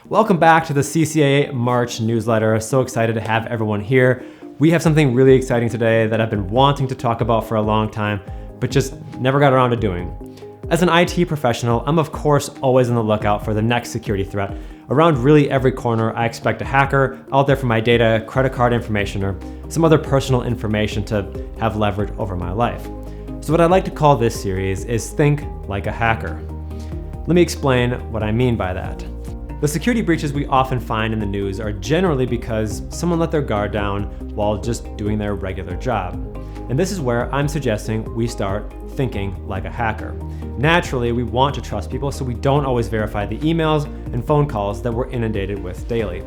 Welcome back to the CCA March newsletter. So excited to have everyone here. We have something really exciting today that I've been wanting to talk about for a long time, but just never got around to doing. As an IT professional, I'm of course always on the lookout for the next security threat. Around really every corner, I expect a hacker out there for my data, credit card information, or some other personal information to have leverage over my life. So what I'd like to call this series is Think Like a Hacker. Let me explain what I mean by that. The security breaches we often find in the news are generally because someone let their guard down while just doing their regular job. And this is where I'm suggesting we start thinking like a hacker. Naturally, we want to trust people, so we don't always verify the emails and phone calls that we're inundated with daily.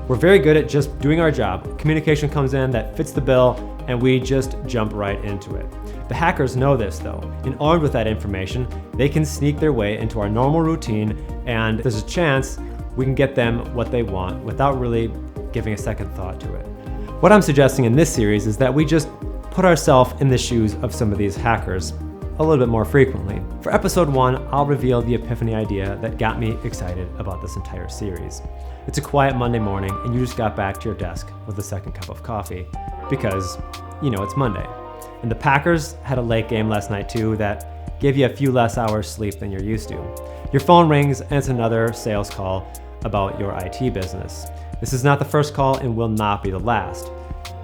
We're very good at just doing our job. Communication comes in that fits the bill, and we just jump right into it. The hackers know this though, and armed with that information, they can sneak their way into our normal routine, and there's a chance we can get them what they want without really giving a second thought to it. What I'm suggesting in this series is that we just put ourselves in the shoes of some of these hackers a little bit more frequently. For episode 1, I'll reveal the epiphany idea that got me excited about this entire series. It's a quiet Monday morning and you just got back to your desk with a second cup of coffee because, it's Monday. And the Packers had a late game last night too that gave you a few less hours sleep than you're used to. Your phone rings and it's another sales call about your IT business. This is not the first call and will not be the last.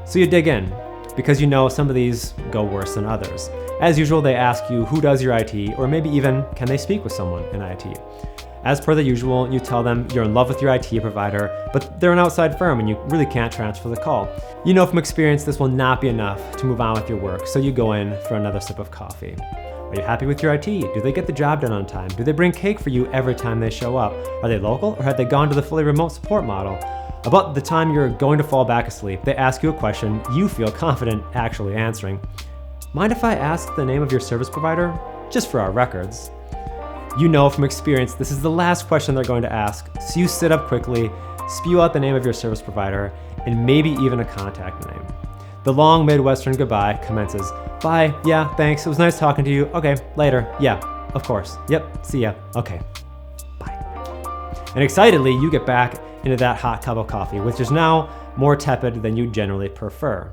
So you dig in because some of these go worse than others. As usual, they ask you who does your IT, or maybe even can they speak with someone in IT. As per the usual, you tell them you're in love with your IT provider, but they're an outside firm and you really can't transfer the call. You know from experience this will not be enough to move on with your work, so you go in for another sip of coffee. Are you happy with your IT? Do they get the job done on time? Do they bring cake for you every time they show up? Are they local or have they gone to the fully remote support model? About the time you're going to fall back asleep, they ask you a question you feel confident actually answering. Mind if I ask the name of your service provider? Just for our records. You know from experience this is the last question they're going to ask, so you sit up quickly, spew out the name of your service provider, and maybe even a contact name. The long Midwestern goodbye commences. Bye, yeah, thanks, it was nice talking to you. Okay, later, yeah, of course, yep, see ya, okay, bye. And excitedly, you get back into that hot cup of coffee, which is now more tepid than you generally prefer.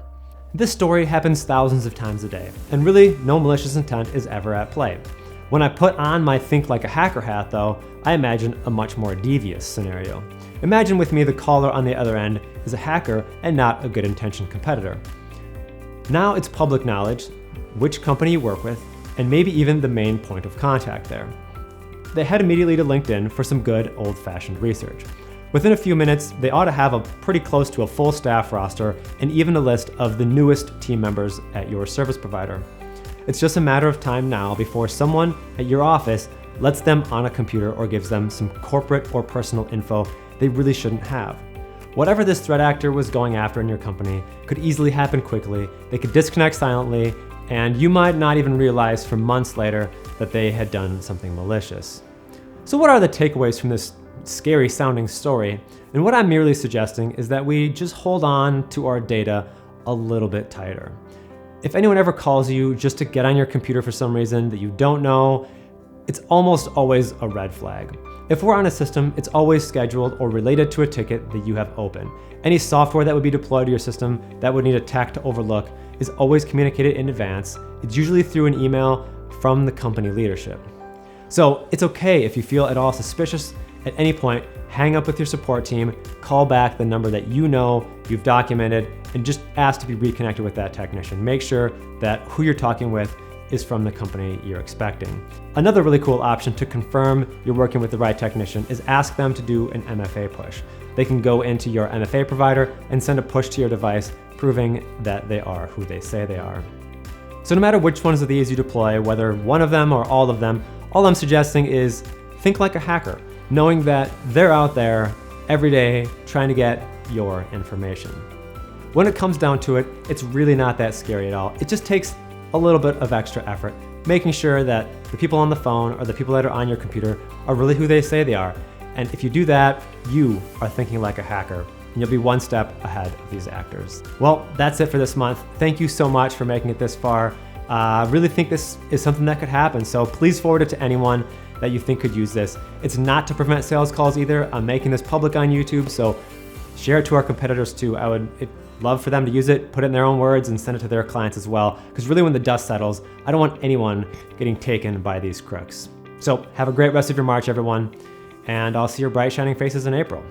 This story happens thousands of times a day, and really no malicious intent is ever at play. When I put on my Think Like a Hacker hat though, I imagine a much more devious scenario. Imagine with me the caller on the other end is a hacker and not a good-intentioned competitor. Now it's public knowledge which company you work with, and maybe even the main point of contact there. They head immediately to LinkedIn for some good old-fashioned research. Within a few minutes, they ought to have a pretty close to a full staff roster and even a list of the newest team members at your service provider. It's just a matter of time now before someone at your office lets them on a computer or gives them some corporate or personal info they really shouldn't have. Whatever this threat actor was going after in your company could easily happen quickly. They could disconnect silently, and you might not even realize for months later that they had done something malicious. So what are the takeaways from this scary sounding story? And what I'm merely suggesting is that we just hold on to our data a little bit tighter. If anyone ever calls you just to get on your computer for some reason that you don't know, it's almost always a red flag. If we're on a system, it's always scheduled or related to a ticket that you have open. Any software that would be deployed to your system that would need a tech to overlook is always communicated in advance. It's usually through an email from the company leadership. So it's okay if you feel at all suspicious at any point, hang up with your support team, call back the number that you've documented, and just ask to be reconnected with that technician. Make sure that who you're talking with is from the company you're expecting. Another really cool option to confirm you're working with the right technician is ask them to do an MFA push. They can go into your MFA provider and send a push to your device, proving that they are who they say they are. So no matter which ones of these you deploy, whether one of them or all of them, all I'm suggesting is think like a hacker, knowing that they're out there every day trying to get your information. When it comes down to it, it's really not that scary at all. It just takes a little bit of extra effort, making sure that the people on the phone or the people that are on your computer are really who they say they are. And if you do that, you are thinking like a hacker, and you'll be one step ahead of these actors. Well, that's it for this month. Thank you so much for making it this far. I really think this is something that could happen, so please forward it to anyone. that you think could use this. It's not to prevent sales calls either. I'm making this public on YouTube, so share it to our competitors too. I would love for them to use it, put it in their own words, and send it to their clients as well. Because really when the dust settles, I don't want anyone getting taken by these crooks. So have a great rest of your March, everyone, and I'll see your bright shining faces in April.